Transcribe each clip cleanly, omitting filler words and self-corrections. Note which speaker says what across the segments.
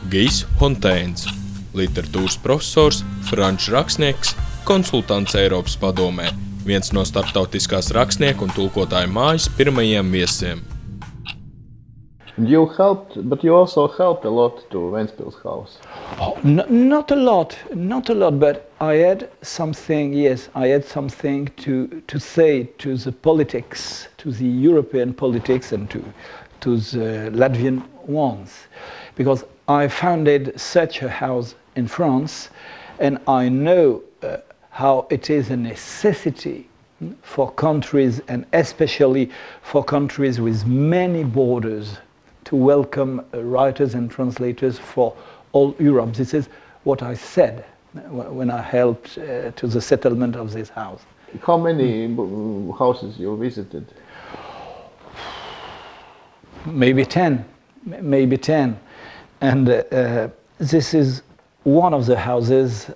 Speaker 1: Gijs Fontēns, literatūras profesors, franču rakstnieks, konsultants Eiropas padomē, viens no starptautiskās rakstnieku un tulkotāju mājas pirmajiem viesiem.
Speaker 2: You helped, but you also helped a lot to Ventspils house.
Speaker 3: Oh, not a lot, but I had something, yes, I had something to say to the politics, to the European politics and to the Latvian ones. Because I founded such a house in France and I know how it is a necessity for countries and especially for countries with many borders to welcome writers and translators for all Europe. This is what I said when I helped to the settlement of this house.
Speaker 2: How many houses you visited?
Speaker 3: Maybe 10. And this is one of the houses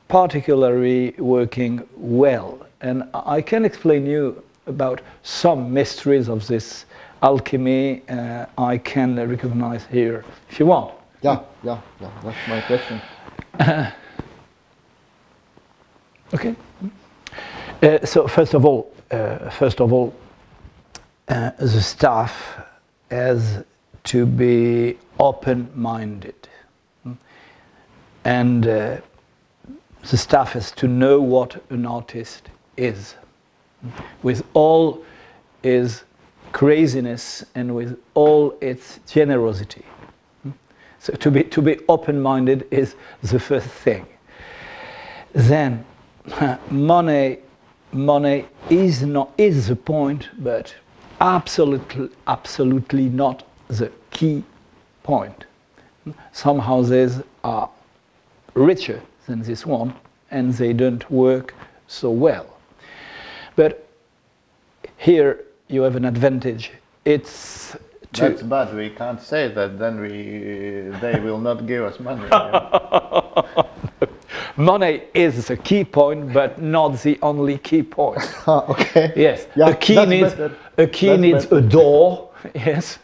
Speaker 3: particularly working well. And I can explain you about some mysteries of this alchemy I can recognize here, if you want.
Speaker 2: Yeah, that's my question.
Speaker 3: Okay. So first of all, the staff has to be open-minded, and the staff has to know what an artist is, with all his craziness and with all its generosity. So to be open-minded is the first thing. Then money is the point, but absolutely not the key point. Some houses are richer than this one and they don't work so well. But here you have an advantage. That's
Speaker 2: bad. We can't say that. Then they will not give us money.
Speaker 3: Money is the key point, but not the only key point.
Speaker 2: Okay.
Speaker 3: Yes.
Speaker 2: Yeah,
Speaker 3: a key needs a door. Yes.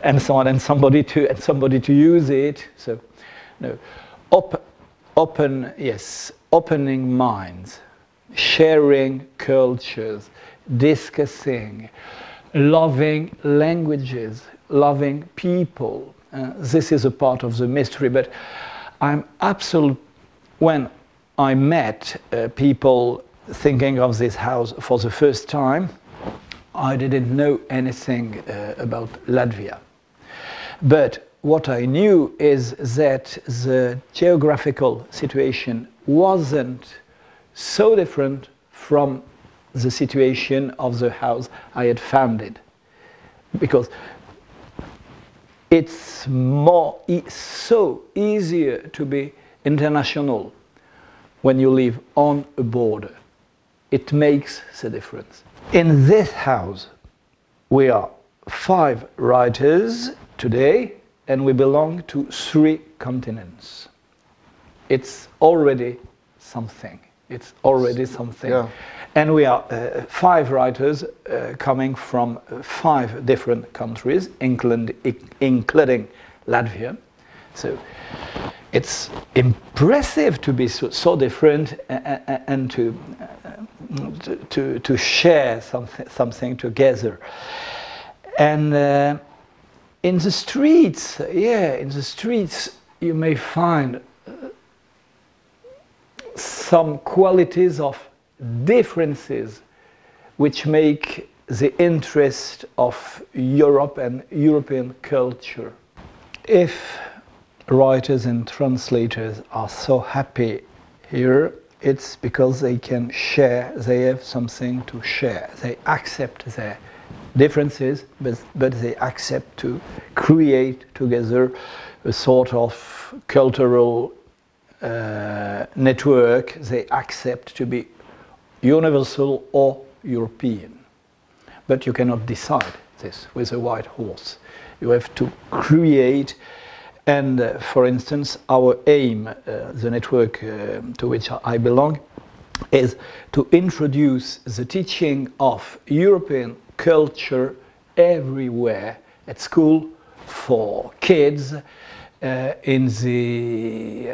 Speaker 3: And so on, and somebody to use it. So, no, opening minds, sharing cultures, discussing, loving languages, loving people. This is a part of the mystery, but I'm absolute. When I met people thinking of this house for the first time, I didn't know anything about Latvia. But what I knew is that the geographical situation wasn't so different from the situation of the house I had founded, because it's so easier to be international when you live on a border. It makes the difference. In this house, we are 5 writers today, and we belong to 3 continents. It's already something. Yeah. And we are 5 writers coming from 5 different countries, including Latvia. So it's impressive to be so different and to share something together. And in the streets, you may find some qualities of differences which make the interest of Europe and European culture. If writers and translators are so happy here, it's because they can share, they have something to share. They accept their differences, but they accept to create together a sort of cultural network. They accept to be universal or European. But you cannot decide this with a white horse. You have to create. And for instance, our aim, the network to which I belong, is to introduce the teaching of European culture everywhere, at school, for kids in the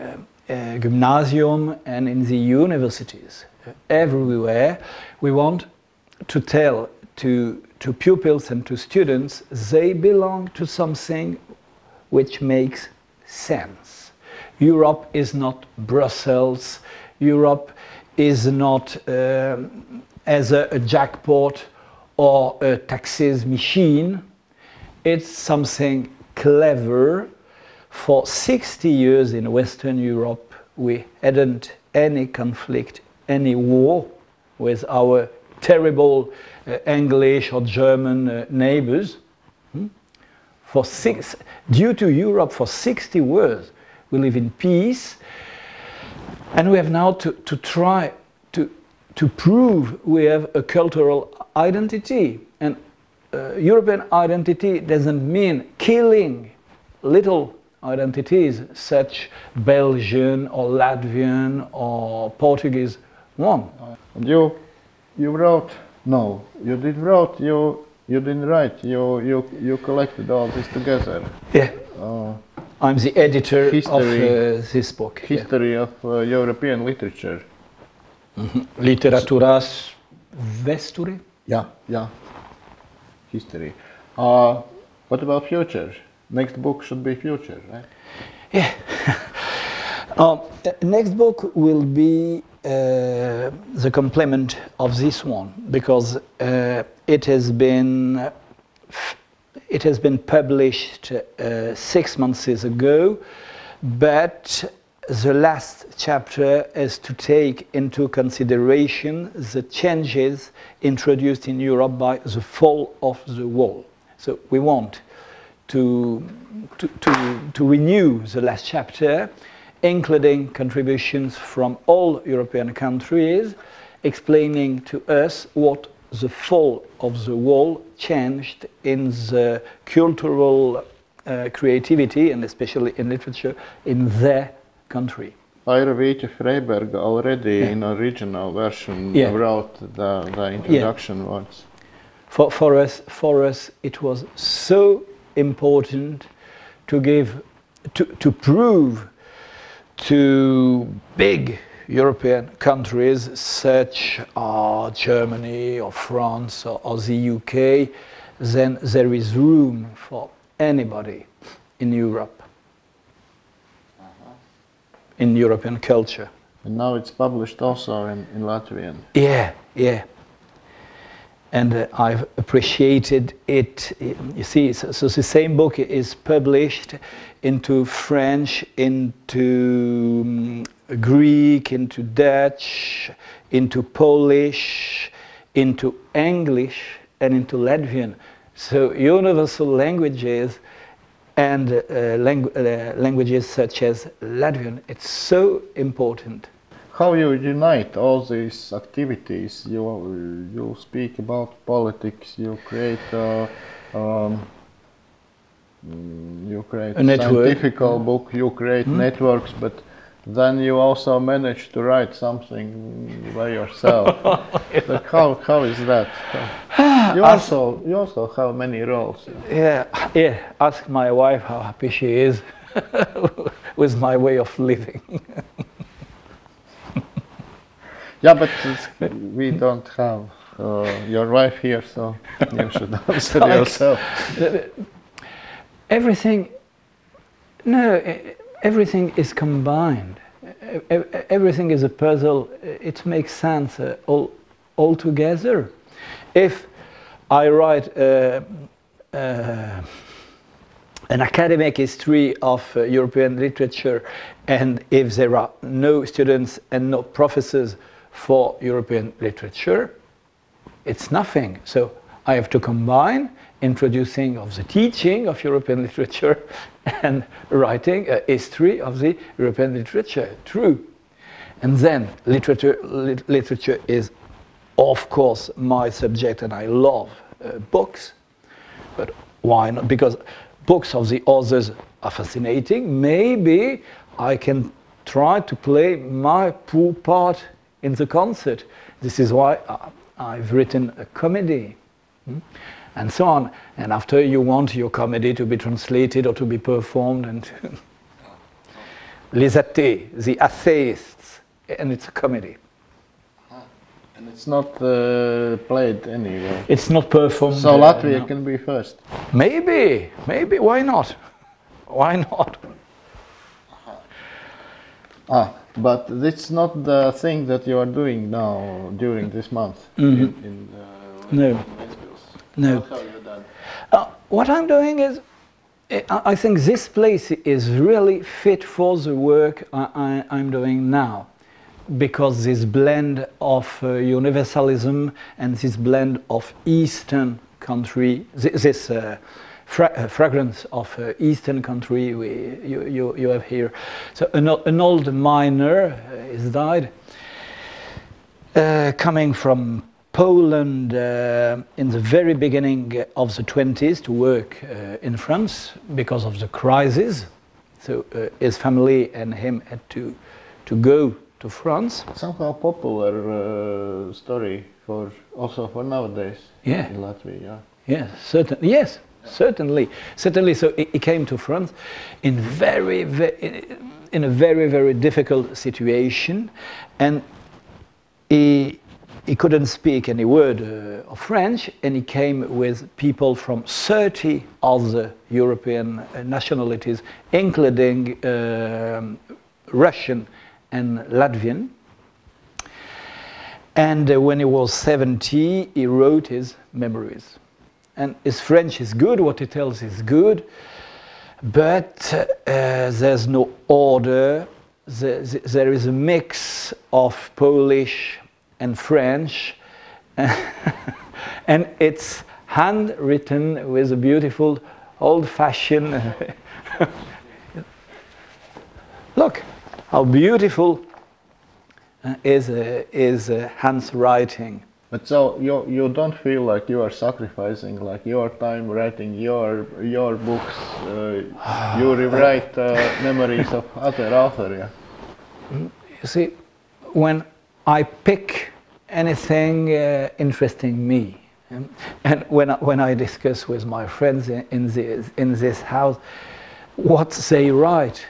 Speaker 3: gymnasium and in the universities. Everywhere we want to tell to pupils and to students they belong to something which makes sense. Europe is not Brussels. Europe is not as a jackpot or a taxes machine. It's something clever. For 60 years in Western Europe, we hadn't any conflict, any war with our terrible English or German neighbors. Due to Europe, for 60 years, we live in peace, and we have now to try to prove we have a cultural identity. And European identity doesn't mean killing little identities such Belgian or Latvian or Portuguese one.
Speaker 2: And you wrote, no, you did wrote, you didn't write, you collected all this together.
Speaker 3: Yeah, I'm the editor of this book.
Speaker 2: History of European literature.
Speaker 3: Literaturas vestury?
Speaker 2: Yeah. History. What about future? Next book should be future, right?
Speaker 3: Yeah. Next book will be the complement of this one, because it has been published 6 months ago, but the last chapter is to take into consideration the changes introduced in Europe by the fall of the wall. So we want to renew the last chapter, including contributions from all European countries, explaining to us what the fall of the wall changed in the cultural creativity, and especially in literature, in their country.
Speaker 2: Vita Freiberg already in original version wrote the introduction words.
Speaker 3: For us, it was so important to prove to big European countries such as Germany or France or the UK, then there is room for anybody in Europe, in European culture.
Speaker 2: And now it's published also in Latvian.
Speaker 3: Yeah. And I've appreciated it. You see, so the same book is published into French, into Greek, into Dutch, into Polish, into English, and into Latvian. So universal languages and languages such as Latvian, it's so important.
Speaker 2: How you unite all these activities? You speak about politics. You create a scientific book. You create networks, but then you also manage to write something by yourself. Like how is that? You also have many roles.
Speaker 3: Yeah. Ask my wife how happy she is with my way of living.
Speaker 2: Yeah, but we don't have your wife here, so you should answer yourself. Everything
Speaker 3: is combined. Everything is a puzzle. It makes sense all together. If I write an academic history of European literature, and if there are no students and no professors for European literature, it's nothing. So I have to combine introducing of the teaching of European literature and writing a history of the European literature. True. And then literature is, of course, my subject, and I love books. But why not? Because books of the authors are fascinating. Maybe I can try to play my poor part in the concert. This is why I've written a comedy. and so on. And after you want your comedy to be translated or to be performed, and les athées, the atheists, and it's a comedy.
Speaker 2: And it's not played anywhere.
Speaker 3: It's not performed.
Speaker 2: So Latvia can be first.
Speaker 3: Maybe, why not? Why not?
Speaker 2: But it's not the thing that you are doing now during this month.
Speaker 3: No.
Speaker 2: What have you done?
Speaker 3: What I'm doing is, I think this place is really fit for the work I'm doing now, because this blend of universalism and this blend of Eastern country, this fragrance of Eastern country you have here. So an old miner is died, coming from Poland in the very beginning of the 20s to work in France because of the crisis. So his family and him had to go to France.
Speaker 2: Somehow popular story also for nowadays in Latvia.
Speaker 3: Yes, certainly. Yes, certainly. So he came to France in a very difficult situation, and he couldn't speak any word of French, and he came with people from 30 other European nationalities, including Russian and Latvian. And when he was 70, he wrote his memories. And his French is good, what he tells is good, but there's no order. There is a mix of Polish and French, and it's handwritten with a beautiful old-fashioned look how beautiful is Hans' writing.
Speaker 2: But so you don't feel like you are sacrificing like your time writing your books, you rewrite memories of other authors, yeah?
Speaker 3: You see, when I pick anything interesting me, and when I discuss with my friends in this house, what they write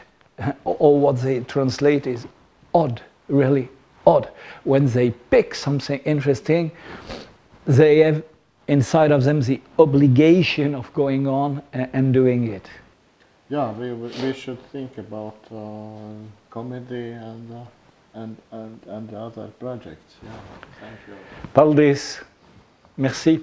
Speaker 3: or what they translate is odd, really odd. When they pick something interesting, they have inside of them the obligation of going on and doing it.
Speaker 2: Yeah, we should think about comedy and the other projects. Yeah, thank you.
Speaker 3: Paldies. Merci.